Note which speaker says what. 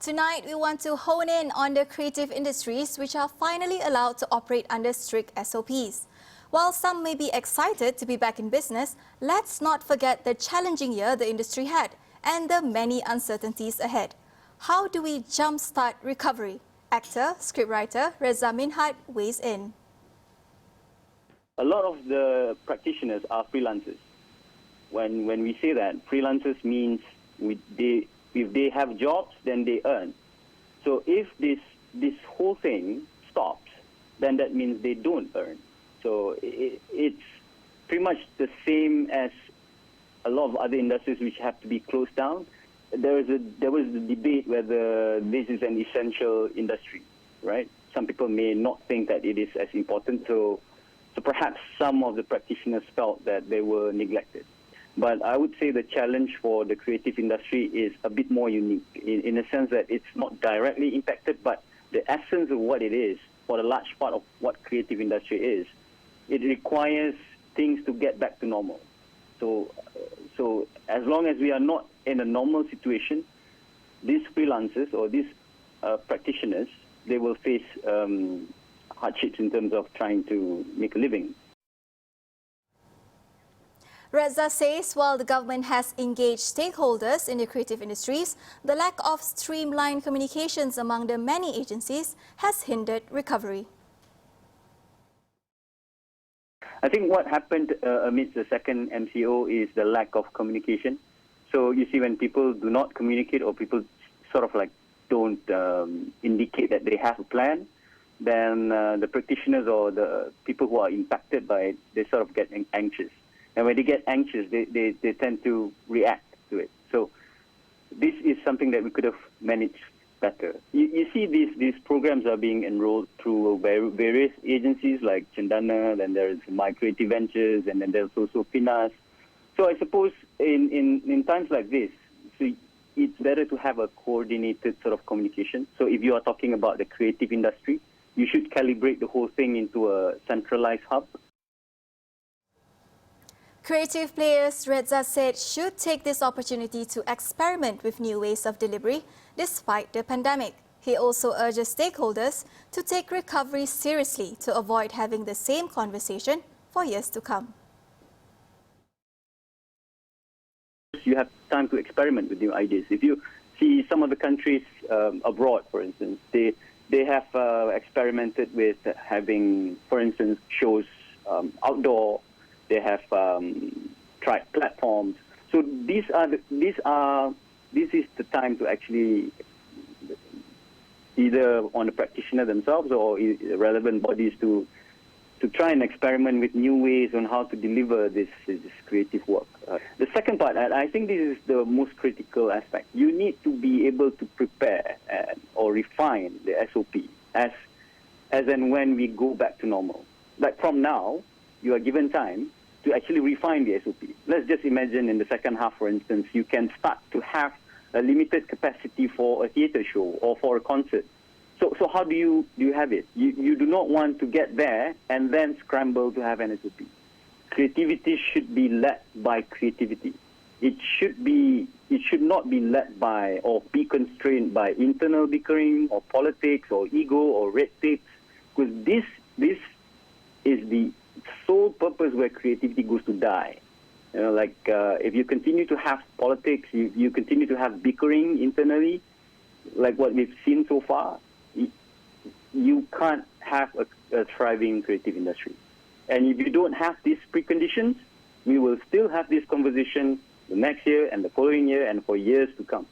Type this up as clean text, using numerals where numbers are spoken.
Speaker 1: Tonight, we want to hone in on the creative industries which are finally allowed to operate under strict SOPs. While some may be excited to be back in business, let's not forget the challenging year the industry had and the many uncertainties ahead. How do we jumpstart recovery? Actor, scriptwriter Redza Minhat weighs in.
Speaker 2: A lot of the practitioners are freelancers. When we say that, freelancers means if they have jobs, then they earn. So if this whole thing stops, then that means they don't earn. So it's pretty much the same as a lot of other industries which have to be closed down. There was the debate whether this is an essential industry, right? Some people may not think that it is as important, so perhaps some of the practitioners felt that they were neglected. But I would say the challenge for the creative industry is a bit more unique in a sense that it's not directly impacted, but the essence of what it is, for the large part of what creative industry is, it requires things to get back to normal. So as long as we are not in a normal situation, these freelancers or these practitioners, they will face hardships in terms of trying to make a living.
Speaker 1: Redza says while the government has engaged stakeholders in the creative industries, the lack of streamlined communications among the many agencies has hindered recovery.
Speaker 2: I think what happened amidst the second MCO is the lack of communication. So you see, when people do not communicate or people sort of like don't indicate that they have a plan, then the practitioners or the people who are impacted by it, they sort of get anxious. And when they get anxious, they tend to react to it. So this is something that we could have managed better. You see these programs are being enrolled through various agencies like Cendana, then there's My Creative Ventures, and then there's also Pinas. So I suppose in times like this, so it's better to have a coordinated sort of communication. So if you are talking about the creative industry, you should calibrate the whole thing into a centralized hub.
Speaker 1: Creative players, Redza said, should take this opportunity to experiment with new ways of delivery despite the pandemic. He also urges stakeholders to take recovery seriously to avoid having the same conversation for years to come.
Speaker 2: You have time to experiment with new ideas. If you see some of the countries abroad, for instance, they have experimented with having, for instance, shows outdoor. They have tried platforms. So this is the time to actually either on the practitioner themselves or relevant bodies to try and experiment with new ways on how to deliver this creative work. The second part, and I think this is the most critical aspect. You need to be able to prepare or refine the SOP as and when we go back to normal. Like from now, you are given time to actually refine the SOP. Let's just imagine in the second half, for instance, you can start to have a limited capacity for a theatre show or for a concert. So how do you have it? You do not want to get there and then scramble to have an SOP. Creativity should be led by creativity. It should not be led by or be constrained by internal bickering or politics or ego or red tape, because this is the sole purpose where creativity goes to die. You know, like if you continue to have politics, you continue to have bickering internally, like what we've seen so far, you can't have a thriving creative industry. And if you don't have these preconditions, we will still have this conversation the next year and the following year and for years to come.